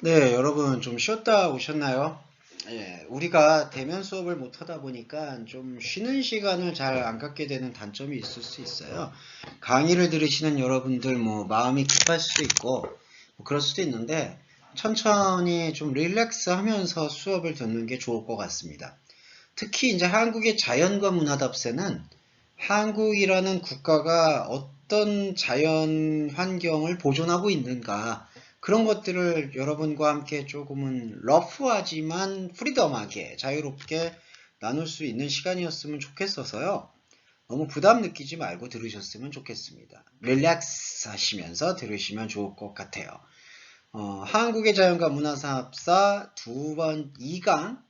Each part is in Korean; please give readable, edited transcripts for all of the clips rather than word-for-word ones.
네, 여러분 좀 쉬었다 오셨나요? 예, 우리가 대면 수업을 못 하다 보니까 좀 쉬는 시간을 잘 안 갖게 되는 단점이 있을 수 있어요. 강의를 들으시는 여러분들 뭐 마음이 급할 수도 있고 뭐 그럴 수도 있는데 천천히 좀 릴렉스 하면서 수업을 듣는 게 좋을 것 같습니다. 특히 이제 한국의 자연과 문화답세는 한국이라는 국가가 어떤 자연 환경을 보존하고 있는가 그런 것들을 여러분과 함께 조금은 러프하지만 프리덤하게 자유롭게 나눌 수 있는 시간이었으면 좋겠어서요. 너무 부담 느끼지 말고 들으셨으면 좋겠습니다. 릴렉스 하시면서 들으시면 좋을 것 같아요. 한국의 자연과 문화사업사 2강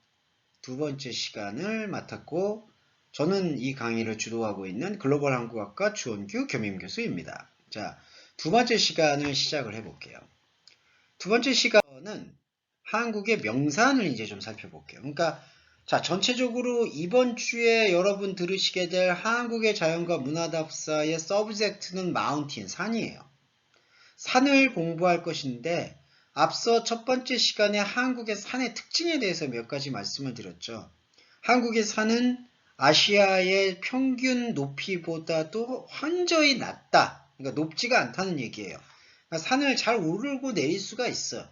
두 번째 시간을 맡았고 저는 이 강의를 주도하고 있는 글로벌 한국학과 주원규 겸임교수입니다. 자, 두 번째 시간을 시작을 해볼게요. 두 번째 시간은 한국의 명산을 이제 좀 살펴볼게요. 그러니까 자, 전체적으로 이번 주에 여러분 들으시게 될 한국의 자연과 문화답사의 서브젝트는 마운틴, 산이에요. 산을 공부할 것인데 앞서 첫 번째 시간에 한국의 산의 특징에 대해서 몇 가지 말씀을 드렸죠. 한국의 산은 아시아의 평균 높이보다도 현저히 낮다. 그러니까 높지가 않다는 얘기예요. 그러니까 산을 잘 오르고 내릴 수가 있어.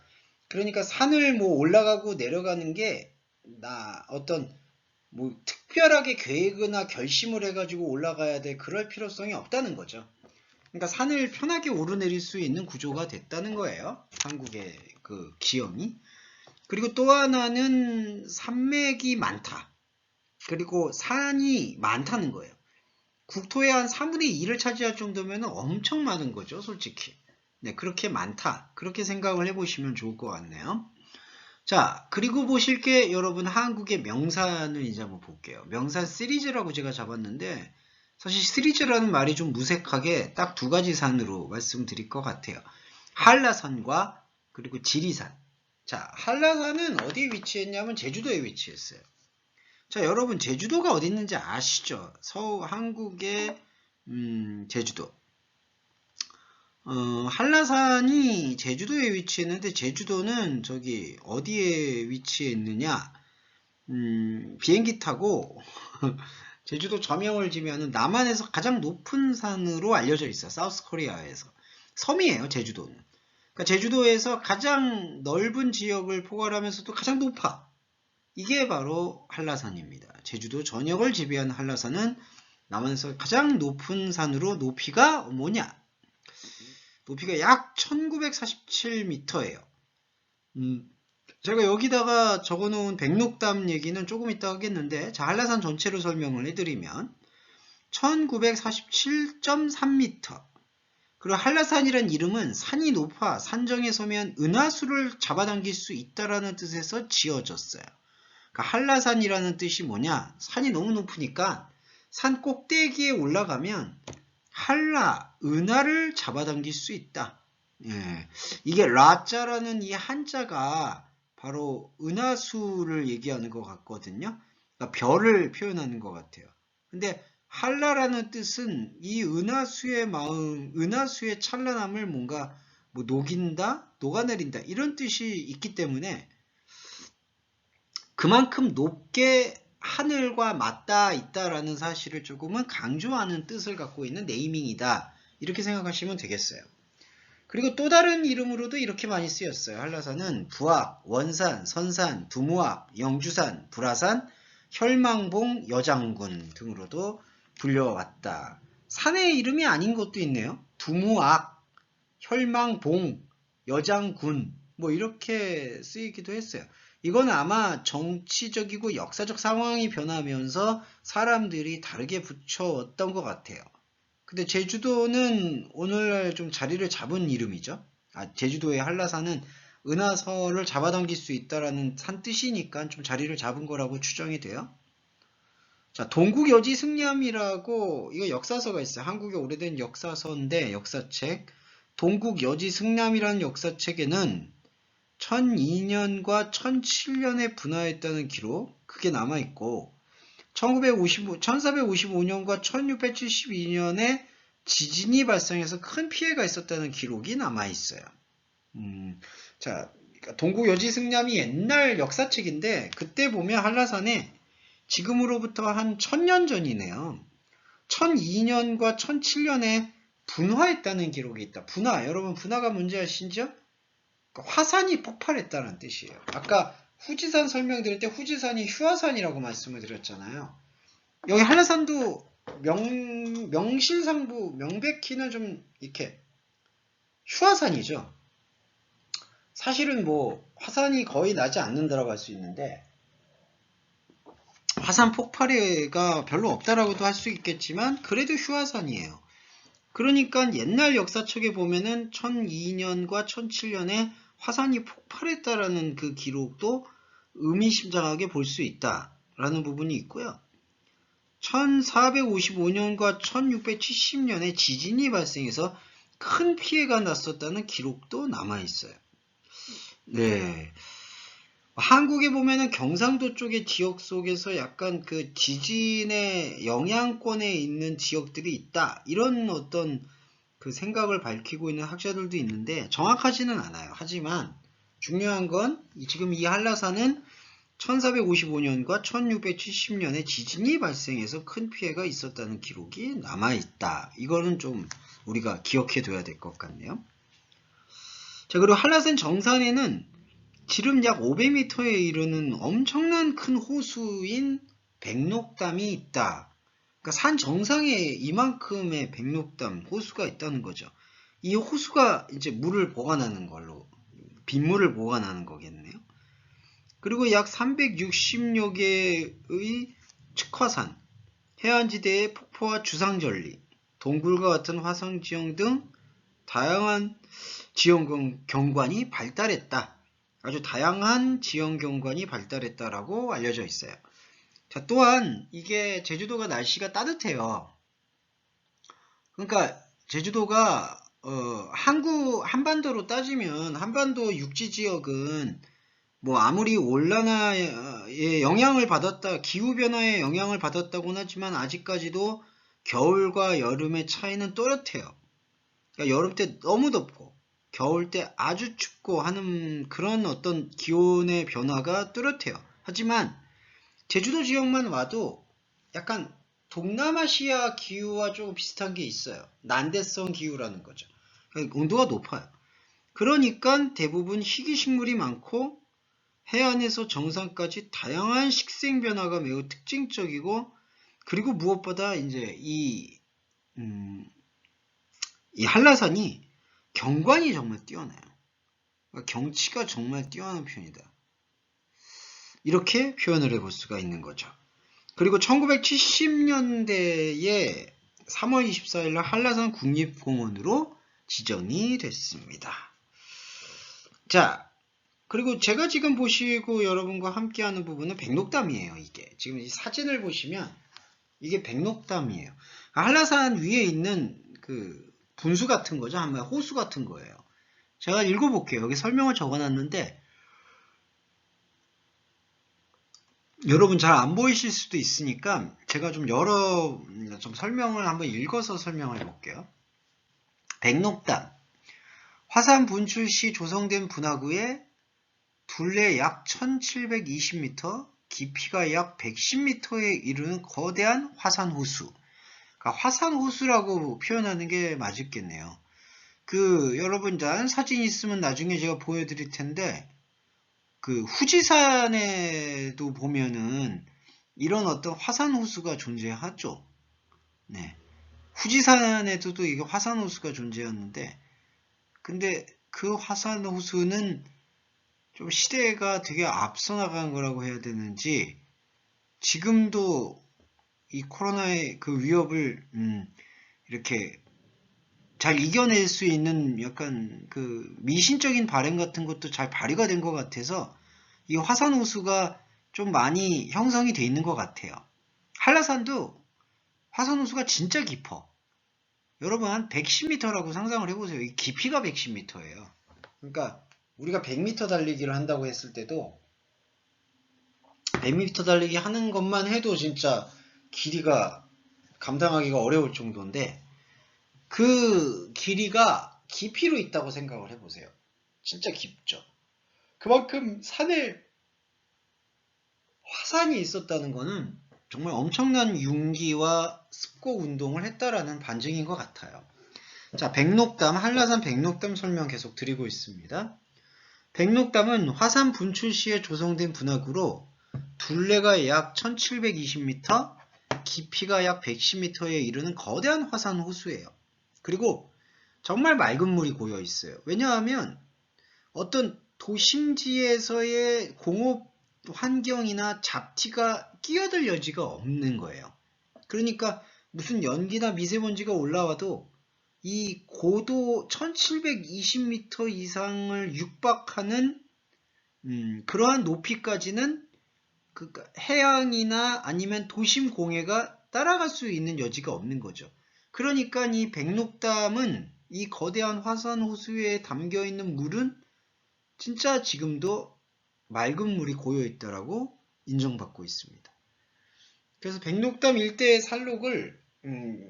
그러니까 산을 뭐 올라가고 내려가는 게 나 어떤 뭐 특별하게 계획이나 결심을 해가지고 올라가야 돼 그럴 필요성이 없다는 거죠. 그러니까 산을 편하게 오르내릴 수 있는 구조가 됐다는 거예요. 한국의 그 지형이. 그리고 또 하나는 산맥이 많다. 그리고 산이 많다는 거예요. 국토의 한 3분의 2를 차지할 정도면 엄청 많은 거죠, 솔직히. 네, 그렇게 많다. 그렇게 생각을 해보시면 좋을 것 같네요. 자, 그리고 보실 게 여러분 한국의 명산을 이제 한번 볼게요. 명산 시리즈라고 제가 잡았는데 사실 시리즈라는 말이 좀 무색하게 딱 두 가지 산으로 말씀드릴 것 같아요. 한라산과 그리고 지리산. 자, 한라산은 어디에 위치했냐면 제주도에 위치했어요. 자, 여러분 제주도가 어디 있는지 아시죠? 한국의 제주도. 한라산이 제주도에 위치했는데 제주도는 저기 어디에 위치해 있느냐? 비행기 타고 제주도 저명을 지면은 남한에서 가장 높은 산으로 알려져 있어. 사우스 코리아에서. 섬이에요, 제주도는. 그러니까 제주도에서 가장 넓은 지역을 포괄하면서도 가장 높아. 이게 바로 한라산입니다. 제주도 전역을 지배한 한라산은 남한에서 가장 높은 산으로 높이가 뭐냐? 높이가 약 1947m예요. 제가 여기다가 적어놓은 백록담 얘기는 조금 이따 하겠는데, 자, 한라산 전체로 설명을 해드리면 1947.3m. 그리고 한라산이란 이름은 산이 높아 산정에 서면 은하수를 잡아당길 수 있다라는 뜻에서 지어졌어요. 그러니까 한라산이라는 뜻이 뭐냐? 산이 너무 높으니까 산 꼭대기에 올라가면 은하를 잡아당길 수 있다. 예, 이게 라자라는 이 한자가 바로 은하수를 얘기하는 것 같거든요. 그러니까 별을 표현하는 것 같아요. 근데 한라라는 뜻은 이 은하수의 마음, 은하수의 찬란함을 뭔가 뭐 녹인다, 녹아내린다 이런 뜻이 있기 때문에 그만큼 높게 하늘과 맞닿아 있다라는 사실을 조금은 강조하는 뜻을 갖고 있는 네이밍이다. 이렇게 생각하시면 되겠어요. 그리고 또 다른 이름으로도 이렇게 많이 쓰였어요. 한라산은 부악, 원산, 선산, 두무악, 영주산, 불화산, 혈망봉, 여장군 등으로도 불려왔다. 산의 이름이 아닌 것도 있네요. 두무악, 혈망봉, 여장군 뭐 이렇게 쓰이기도 했어요. 이건 아마 정치적이고 역사적 상황이 변하면서 사람들이 다르게 붙여왔던 것 같아요. 근데 제주도는 오늘날 좀 자리를 잡은 이름이죠. 제주도의 한라산은 은하설을 잡아당길 수 있다라는 산 뜻이니까 좀 자리를 잡은 거라고 추정이 돼요. 자, 동국여지 승ям이라고 이거 역사서가 있어요. 한국의 오래된 역사서인데 역사책. 동국여지 승ям이라는 역사책에는 1002년과 1007년에 분화했다는 기록 그게 남아있고 1455년과 1672년에 지진이 발생해서 큰 피해가 있었다는 기록이 남아있어요. 자, 동구여지승ям이 옛날 역사책인데 그때 보면 한라산에 지금으로부터 한 1000년 전이네요. 1002년과 1007년에 분화했다는 기록이 있다. 분화, 여러분 분화가 뭔지 아시죠? 화산이 폭발했다는 뜻이에요. 아까 후지산 설명드릴 때 후지산이 휴화산이라고 말씀을 드렸잖아요. 여기 한라산도 명실상부, 명백히는 좀 이렇게 휴화산이죠. 사실은 뭐 화산이 거의 나지 않는다라고 할 수 있는데 화산 폭발가 별로 없다라고도 할 수 있겠지만 그래도 휴화산이에요. 그러니까 옛날 역사책에 보면은 1002년과 1007년에 화산이 폭발했다라는 그 기록도 의미심장하게 볼 수 있다라는 부분이 있고요. 1455년과 1670년에 지진이 발생해서 큰 피해가 났었다는 기록도 남아있어요. 네. 한국에 보면은 경상도 쪽의 지역 속에서 약간 그 지진의 영향권에 있는 지역들이 있다. 이런 어떤 그 생각을 밝히고 있는 학자들도 있는데 정확하지는 않아요. 하지만 중요한 건 지금 이 한라산은 1455년과 1670년에 지진이 발생해서 큰 피해가 있었다는 기록이 남아있다. 이거는 좀 우리가 기억해 둬야 될 것 같네요. 자, 그리고 한라산 정상에는 지름 약 500m에 이르는 엄청난 큰 호수인 백록담이 있다. 그러니까 산 정상에 이만큼의 백록담 호수가 있다는 거죠. 이 호수가 이제 물을 보관하는 걸로, 빗물을 보관하는 거겠네요. 그리고 약 360여 개의 측화산, 해안지대의 폭포와 주상절리, 동굴과 같은 화성지형 등 다양한 지형 경관이 발달했다. 아주 다양한 지형 경관이 발달했다라고 알려져 있어요. 자, 또한 이게 제주도가 날씨가 따뜻해요. 그러니까 제주도가 한반도로 따지면 한반도 육지 지역은 뭐 아무리 온난화의 영향을 받았다, 기후변화의 영향을 받았다고는 하지만 아직까지도 겨울과 여름의 차이는 또렷해요. 그러니까 여름 때 너무 덥고 겨울 때 아주 춥고 하는 그런 어떤 기온의 변화가 뚜렷해요. 하지만 제주도 지역만 와도 약간 동남아시아 기후와 조금 비슷한 게 있어요. 난대성 기후라는 거죠. 그러니까 온도가 높아요. 그러니까 대부분 희귀식물이 많고 해안에서 정상까지 다양한 식생 변화가 매우 특징적이고, 그리고 무엇보다 이제 이 한라산이 경관이 정말 뛰어나요. 그러니까 경치가 정말 뛰어난 편이다. 이렇게 표현을 해볼 수가 있는 거죠. 그리고 1970년대에 3월 24일 날 한라산 국립공원으로 지정이 됐습니다. 자, 그리고 제가 지금 보시고 여러분과 함께하는 부분은 백록담이에요. 이게 지금 이 사진을 보시면 이게 백록담이에요. 한라산 위에 있는 그 분수 같은 거죠. 한마디 호수 같은 거예요. 제가 읽어볼게요. 여기 설명을 적어놨는데 여러분 잘 안 보이실 수도 있으니까 제가 좀 좀 설명을 한번 읽어서 설명을 해볼게요. 백록담, 화산 분출 시 조성된 분화구에 둘레 약 1720m, 깊이가 약 110m에 이르는 거대한 화산호수. 그러니까 화산호수라고 표현하는 게 맞겠네요. 여러분 사진 있으면 나중에 제가 보여드릴 텐데, 후지산에도 보면은 이런 어떤 화산호수가 존재하죠. 네. 후지산에도 이게 화산호수가 존재하는데, 근데 그 화산호수는 좀 시대가 되게 앞서 나간 거라고 해야 되는지 지금도 이 코로나의 그 위협을 이렇게 잘 이겨낼 수 있는 약간 그 미신적인 발행 같은 것도 잘 발휘가 된 것 같아서 이 화산호수가 좀 많이 형성이 돼 있는 것 같아요. 한라산도 화산호수가 진짜 깊어. 여러분 한 110m라고 상상을 해보세요. 이 깊이가 110m예요. 그러니까 우리가 100m 달리기를 한다고 했을 때도 100m 달리기 하는 것만 해도 진짜 길이가 감당하기가 어려울 정도인데 그 길이가 깊이로 있다고 생각을 해보세요. 진짜 깊죠. 그만큼 산에 화산이 있었다는 거는 정말 엄청난 융기와 습곡 운동을 했다라는 반증인 것 같아요. 자, 백록담, 한라산 백록담 설명 계속 드리고 있습니다. 백록담은 화산 분출 시에 조성된 분화구로 둘레가 약 1720m, 깊이가 약 110m에 이르는 거대한 화산 호수예요. 그리고 정말 맑은 물이 고여 있어요. 왜냐하면 어떤 도심지에서의 공업 환경이나 잡티가 끼어들 여지가 없는 거예요. 그러니까 무슨 연기나 미세먼지가 올라와도 이 고도 1720m 이상을 육박하는 그러한 높이까지는 해양이나 아니면 도심 공해가 따라갈 수 있는 여지가 없는 거죠. 그러니까 이 백록담은 이 거대한 화산 호수에 담겨 있는 물은 진짜 지금도 맑은 물이 고여 있다라고 인정받고 있습니다. 그래서 백록담 일대의 산록을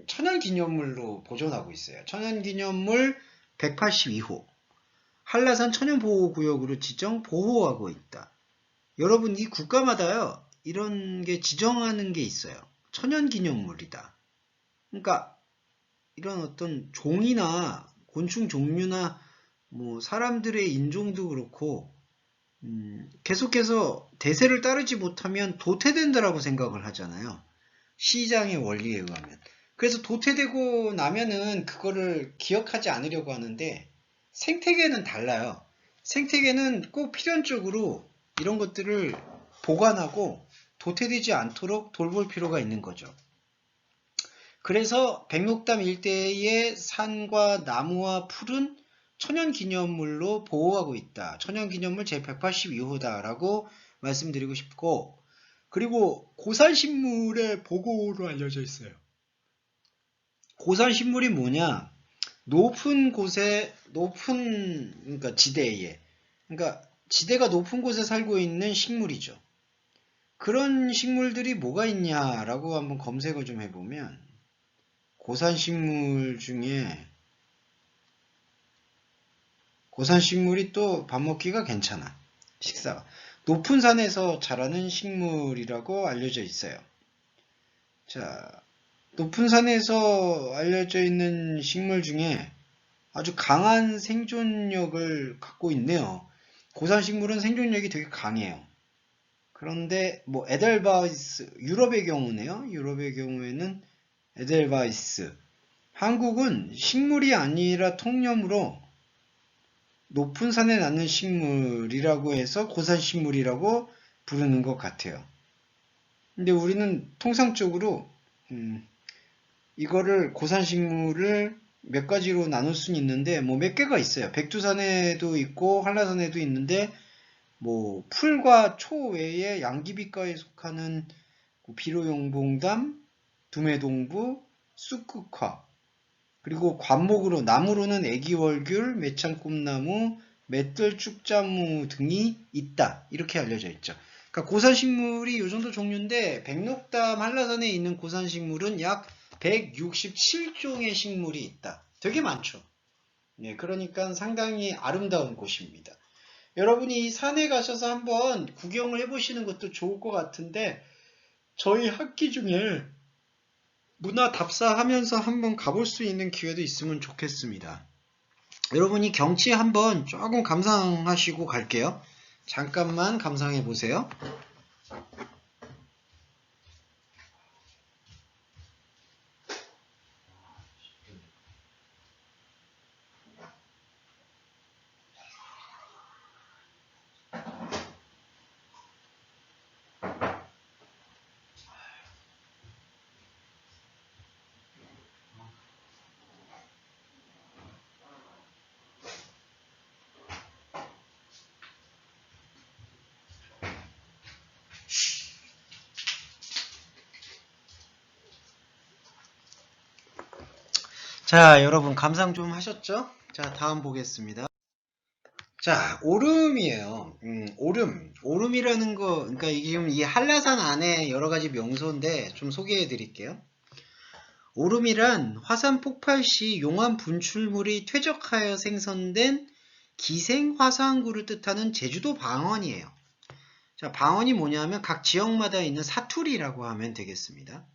천연기념물로 보존하고 있어요. 천연기념물 182호. 한라산 천연보호구역으로 지정 보호하고 있다. 여러분, 이 국가마다요, 이런 게 지정하는 게 있어요. 천연기념물이다. 그러니까 이런 어떤 종이나 곤충 종류나 뭐 사람들의 인종도 그렇고 계속해서 대세를 따르지 못하면 도태된다라고 생각을 하잖아요. 시장의 원리에 의하면. 그래서 도태되고 나면은 그거를 기억하지 않으려고 하는데 생태계는 달라요. 생태계는 꼭 필연적으로 이런 것들을 보관하고 도태되지 않도록 돌볼 필요가 있는 거죠. 그래서 백록담 일대의 산과 나무와 풀은 천연기념물로 보호하고 있다. 천연기념물 제182호다라고 말씀드리고 싶고, 그리고 고산식물의 보고로 알려져 있어요. 고산식물이 뭐냐? 높은 곳에, 그러니까 지대에, 그러니까 지대가 높은 곳에 살고 있는 식물이죠. 그런 식물들이 뭐가 있냐라고 한번 검색을 좀 해보면, 고산식물 중에 고산식물이 또 밥 먹기가 괜찮아. 식사가. 높은 산에서 자라는 식물이라고 알려져 있어요. 자, 높은 산에서 알려져 있는 식물 중에 아주 강한 생존력을 갖고 있네요. 고산식물은 생존력이 되게 강해요. 그런데 뭐 에델바이스, 유럽의 경우네요. 유럽의 경우에는 에델바이스. 한국은 식물이 아니라 통념으로 높은 산에 나는 식물이라고 해서 고산식물이라고 부르는 것 같아요. 근데 우리는 통상적으로 이거를 고산식물을 몇 가지로 나눌 수는 있는데 뭐 몇 개가 있어요. 백두산에도 있고 한라산에도 있는데 뭐 풀과 초 외에 양귀비과에 속하는 비로용봉담, 두매동부, 쑥국화, 그리고 관목으로 나무로는 애기월귤, 매창꽃나무, 맷들쭉자무 등이 있다. 이렇게 알려져 있죠. 그러니까 고산식물이 이 정도 종류인데 백록담 한라산에 있는 고산식물은 약 167종의 식물이 있다. 되게 많죠. 네, 그러니까 상당히 아름다운 곳입니다. 여러분이 이 산에 가셔서 한번 구경을 해보시는 것도 좋을 것 같은데 저희 학기 중에 문화 답사하면서 한번 가볼 수 있는 기회도 있으면 좋겠습니다. 여러분이 경치 한번 조금 감상하시고 갈게요. 잠깐만 감상해 보세요. 자, 여러분 감상 좀 하셨죠? 자, 다음 보겠습니다. 자, 오름이에요. 오름. 오름이라는 거, 그러니까 이게 지금 이 한라산 안에 여러 가지 명소인데 좀 소개해 드릴게요. 오름이란 화산 폭발 시 용암 분출물이 퇴적하여 생성된 기생화산구를 뜻하는 제주도 방언이에요. 자, 방언이 뭐냐면 각 지역마다 있는 사투리라고 하면 되겠습니다.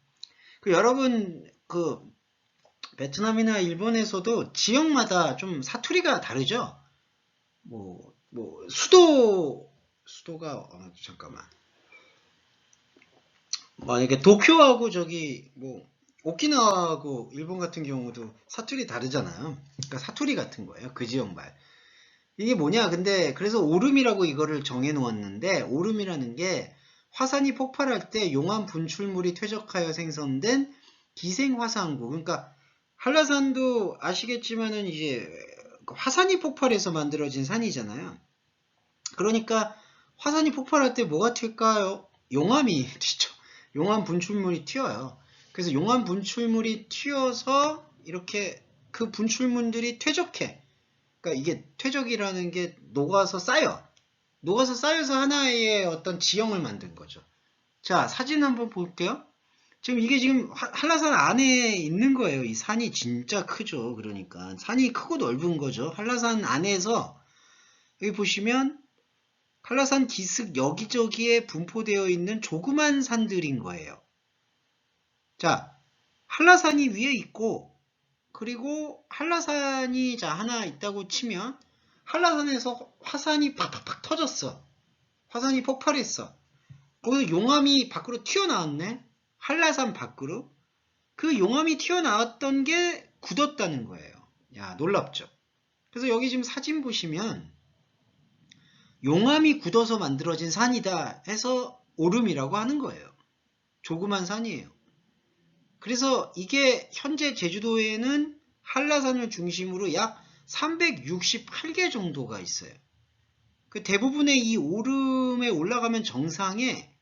여러분 베트남이나 일본에서도 지역마다 좀 사투리가 다르죠? 수도가 잠깐만. 만약에 도쿄하고 오키나와하고 일본 같은 경우도 사투리 다르잖아요. 그러니까 사투리 같은 거예요. 그 지역말. 이게 뭐냐? 근데 그래서 오름이라고 이거를 정해 놓았는데, 오름이라는 게 화산이 폭발할 때 용암 분출물이 퇴적하여 생성된 기생화산구. 그러니까 한라산도 아시겠지만은 이제 화산이 폭발해서 만들어진 산이잖아요. 그러니까 화산이 폭발할 때 뭐가 튈까요? 용암이 튀죠. 용암 분출물이 튀어요. 그래서 용암 분출물이 튀어서 이렇게 그 분출물들이 퇴적해. 그러니까 이게 퇴적이라는 게 녹아서 쌓여. 녹아서 쌓여서 하나의 어떤 지형을 만든 거죠. 자, 사진 한번 볼게요. 이게 지금 한라산 안에 있는 거예요. 이 산이 진짜 크죠. 그러니까 산이 크고 넓은 거죠. 한라산 안에서 여기 보시면 한라산 기슭 여기저기에 분포되어 있는 조그만 산들인 거예요. 자, 한라산이 위에 있고, 그리고 한라산이 하나 있다고 치면 한라산에서 화산이 팍팍팍 터졌어. 화산이 폭발했어. 거기서 용암이 밖으로 튀어나왔네. 한라산 밖으로. 그 용암이 튀어나왔던 게 굳었다는 거예요. 야, 놀랍죠? 그래서 여기 지금 사진 보시면 용암이 굳어서 만들어진 산이다 해서 오름이라고 하는 거예요. 조그만 산이에요. 그래서 이게 현재 제주도에는 한라산을 중심으로 약 368개 정도가 있어요. 그 대부분의 이 오름에 올라가면 정상에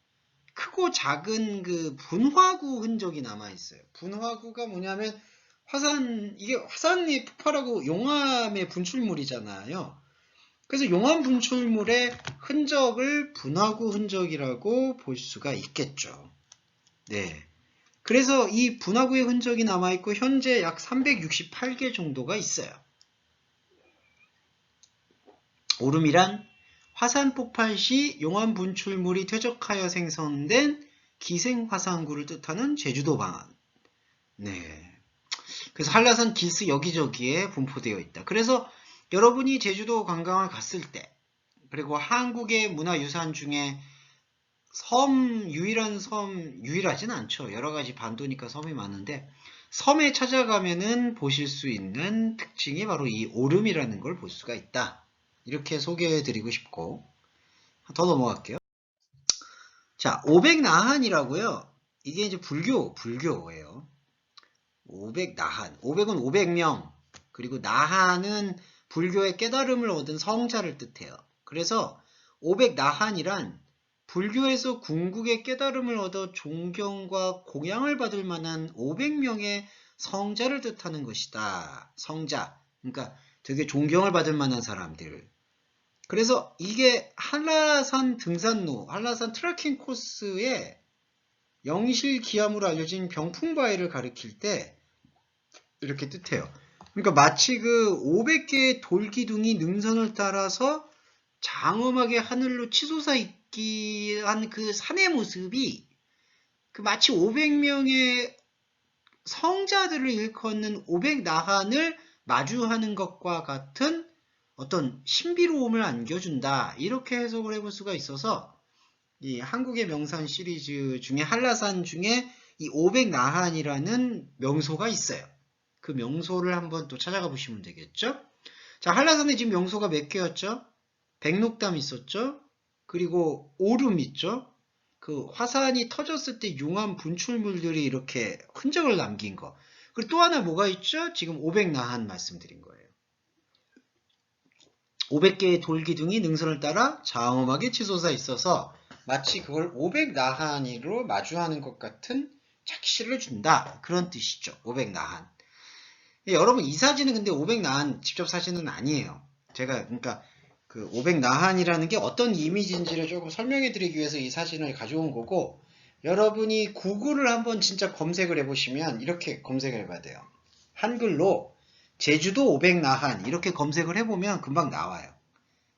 크고 작은 그 분화구 흔적이 남아있어요. 분화구가 뭐냐면 이게 화산이 폭발하고 용암의 분출물이잖아요. 그래서 용암 분출물의 흔적을 분화구 흔적이라고 볼 수가 있겠죠. 네. 그래서 이 분화구의 흔적이 남아있고 현재 약 368개 정도가 있어요. 오름이란 화산 폭발 시 용암 분출물이 퇴적하여 생성된 기생화산구를 뜻하는 제주도 방언. 네. 그래서 한라산 기슭 여기저기에 분포되어 있다. 그래서 여러분이 제주도 관광을 갔을 때, 그리고 한국의 문화유산 중에 유일하진 않죠. 여러 가지 반도니까 섬이 많은데, 섬에 찾아가면은 보실 수 있는 특징이 바로 이 오름이라는 걸 볼 수가 있다. 이렇게 소개해드리고 싶고, 더 넘어갈게요. 자, 오백나한이라고요. 이게 이제 불교예요. 오백나한. 500은 500명, 그리고 나한은 불교의 깨달음을 얻은 성자를 뜻해요. 그래서 오백나한이란 불교에서 궁극의 깨달음을 얻어 존경과 공양을 받을 만한 500명의 성자를 뜻하는 것이다. 성자. 그러니까 되게 존경을 받을 만한 사람들. 그래서 이게 한라산 등산로, 한라산 트레킹 코스의 영실기암으로 알려진 병풍바위를 가리킬 때 이렇게 뜻해요. 그러니까 마치 그 500개의 돌기둥이 능선을 따라서 장엄하게 하늘로 치솟아 있기 한 그 산의 모습이 그 마치 500명의 성자들을 일컫는 500나한을 마주하는 것과 같은 어떤 신비로움을 안겨준다. 이렇게 해석을 해볼 수가 있어서 이 한국의 명산 시리즈 중에 한라산 중에 이 500나한이라는 명소가 있어요. 그 명소를 한번 또 찾아가 보시면 되겠죠. 자, 한라산에 지금 명소가 몇 개였죠? 백록담 있었죠? 그리고 오름 있죠? 그 화산이 터졌을 때 용암 분출물들이 이렇게 흔적을 남긴 거. 그리고 또 하나 뭐가 있죠? 지금 500나한 말씀드린 거예요. 500개의 돌기둥이 능선을 따라 장엄하게 치솟아 있어서 마치 그걸 500나한으로 마주하는 것 같은 착시를 준다. 그런 뜻이죠. 500나한. 여러분 이 사진은 근데 500나한 직접 사진은 아니에요. 제가 그러니까 그 500나한이라는 게 어떤 이미지인지를 조금 설명해 드리기 위해서 이 사진을 가져온 거고, 여러분이 구글을 한번 진짜 검색을 해보시면 이렇게 검색을 해봐야 돼요. 한글로 제주도 500나한 이렇게 검색을 해보면 금방 나와요.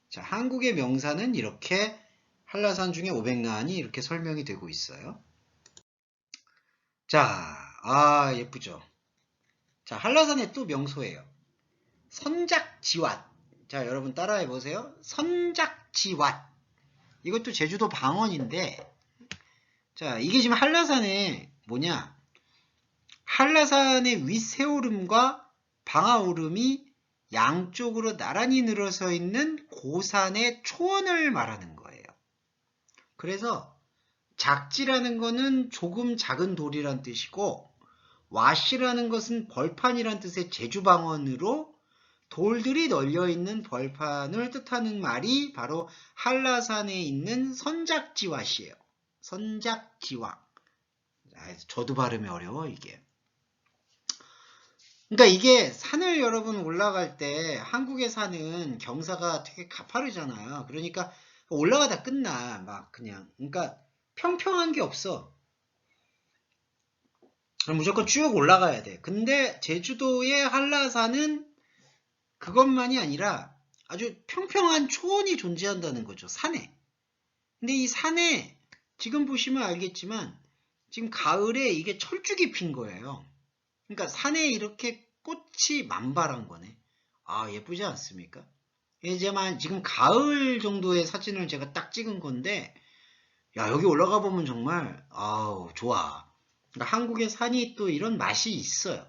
자, 한국의 명산은 이렇게 한라산 중에 500나한이 이렇게 설명이 되고 있어요. 자, 예쁘죠? 자, 한라산의 또 명소예요. 선작지왓. 자, 여러분 따라해 보세요. 선작지왓. 이것도 제주도 방언인데, 자, 이게 지금 한라산에 뭐냐? 한라산의 윗세오름과 방아오름이 양쪽으로 나란히 늘어서 있는 고산의 초원을 말하는 거예요. 그래서 작지라는 거는 조금 작은 돌이란 뜻이고, 왓이라는 것은 벌판이란 뜻의 제주방언으로 돌들이 널려있는 벌판을 뜻하는 말이 바로 한라산에 있는 선작지왓이에요. 선작지왓. 저도 발음이 어려워 이게. 그러니까 이게 산을 여러분 올라갈 때 한국의 산은 경사가 되게 가파르잖아요. 그러니까 올라가다 끝나 막 그냥. 그러니까 평평한 게 없어. 무조건 쭉 올라가야 돼. 근데 제주도의 한라산은 그것만이 아니라 아주 평평한 초원이 존재한다는 거죠. 산에. 근데 이 산에 지금 보시면 알겠지만 지금 가을에 이게 철쭉이 핀 거예요. 그러니까 산에 이렇게 꽃이 만발한 거네. 예쁘지 않습니까? 이제만 지금 가을 정도의 사진을 제가 딱 찍은 건데, 야, 여기 올라가 보면 정말, 좋아. 그러니까 한국의 산이 또 이런 맛이 있어요.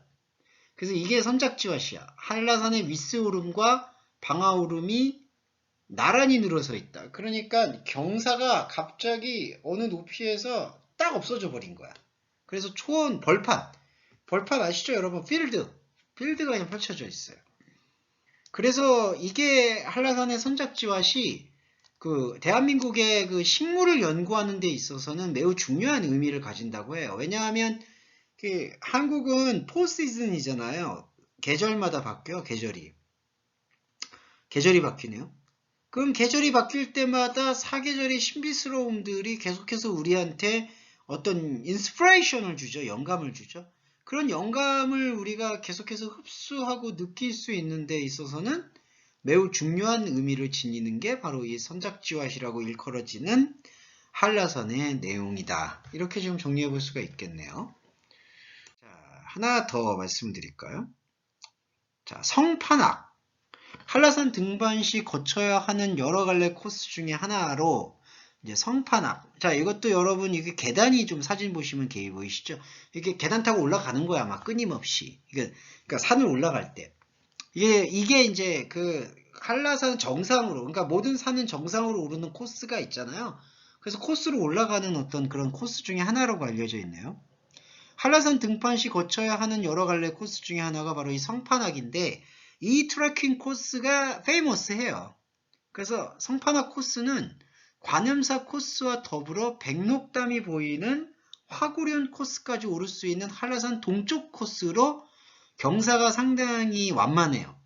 그래서 이게 선작지왓이야. 한라산의 윗세오름과 방아오름이 나란히 늘어서 있다. 그러니까 경사가 갑자기 어느 높이에서 딱 없어져 버린 거야. 그래서 초원, 벌판 아시죠 여러분? 필드가 그냥 펼쳐져 있어요. 그래서 이게 한라산의 선작지왓이 그 대한민국의 그 식물을 연구하는 데 있어서는 매우 중요한 의미를 가진다고 해요. 왜냐하면 그 한국은 포시즌이잖아요. 계절마다 바뀌어요. 계절이 바뀌네요. 그럼 계절이 바뀔 때마다 사계절의 신비스러움들이 계속해서 우리한테 어떤 인스피레이션을 주죠. 영감을 주죠. 그런 영감을 우리가 계속해서 흡수하고 느낄 수 있는 데 있어서는 매우 중요한 의미를 지니는 게 바로 이 선작지왓이라고 일컬어지는 한라산의 내용이다. 이렇게 좀 정리해 볼 수가 있겠네요. 자, 하나 더 말씀드릴까요? 자, 성판악. 한라산 등반 시 거쳐야 하는 여러 갈래 코스 중에 하나로 이제 성판악. 자, 이것도 여러분 이게 계단이 좀 사진 보시면 보이시죠? 이게 계단 타고 올라가는 거야, 막 끊임없이. 그러니까 산을 올라갈 때. 이게 이제 그 한라산 정상으로, 그러니까 모든 산은 정상으로 오르는 코스가 있잖아요. 그래서 코스로 올라가는 어떤 그런 코스 중에 하나라고 알려져 있네요. 한라산 등반 시 거쳐야 하는 여러 갈래 코스 중에 하나가 바로 이 성판악인데, 이 트레킹 코스가 페이머스해요. 그래서 성판악 코스는 관음사 코스와 더불어 백록담이 보이는 화구련 코스까지 오를 수 있는 한라산 동쪽 코스로 경사가 상당히 완만해요.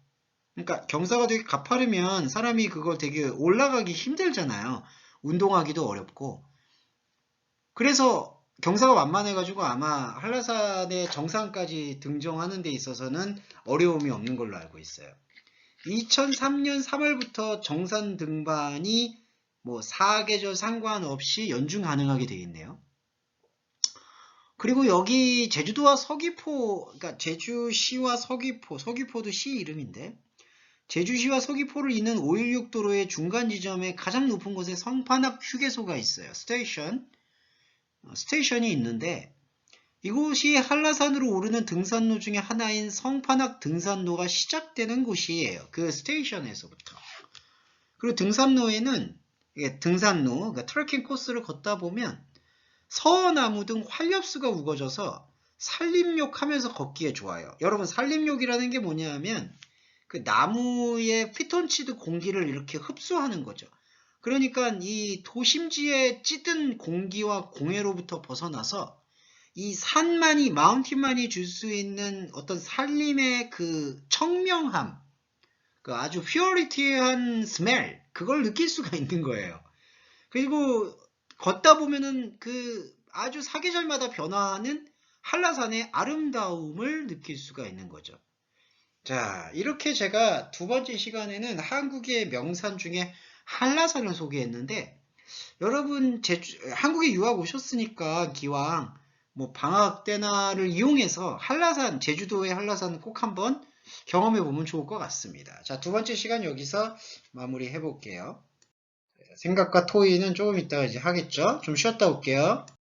그러니까 경사가 되게 가파르면 사람이 그걸 되게 올라가기 힘들잖아요. 운동하기도 어렵고. 그래서 경사가 완만해가지고 아마 한라산의 정상까지 등정하는 데 있어서는 어려움이 없는 걸로 알고 있어요. 2003년 3월부터 정산 등반이 뭐 사계절 상관없이 연중 가능하게 되어 있네요. 그리고 여기 제주도와 서귀포, 그러니까 제주시와 서귀포도 시 이름인데, 제주시와 서귀포를 잇는 516 도로의 중간 지점에 가장 높은 곳에 성판악 휴게소가 있어요. 스테이션이 있는데, 이곳이 한라산으로 오르는 등산로 중에 하나인 성판악 등산로가 시작되는 곳이에요. 그 스테이션에서부터. 그리고 등산로에는 그러니까 트레킹 코스를 걷다 보면 서나무 등 활엽수가 우거져서 산림욕 하면서 걷기에 좋아요. 여러분, 산림욕이라는 게 뭐냐면 그 나무의 피톤치드 공기를 이렇게 흡수하는 거죠. 그러니까 이 도심지에 찌든 공기와 공해로부터 벗어나서 이 마운틴만이 줄 수 있는 어떤 산림의 그 청명함, 그 아주 퓨어리티한 스멜, 그걸 느낄 수가 있는 거예요. 그리고 걷다 보면은 그 아주 사계절마다 변화하는 한라산의 아름다움을 느낄 수가 있는 거죠. 자, 이렇게 제가 두 번째 시간에는 한국의 명산 중에 한라산을 소개했는데, 여러분, 한국에 유학 오셨으니까 기왕 뭐 방학 때나를 이용해서 한라산, 제주도의 한라산 꼭 한번 경험해 보면 좋을 것 같습니다. 자, 두 번째 시간 여기서 마무리해 볼게요. 생각과 토의는 조금 이따가 이제 하겠죠? 좀 쉬었다 올게요.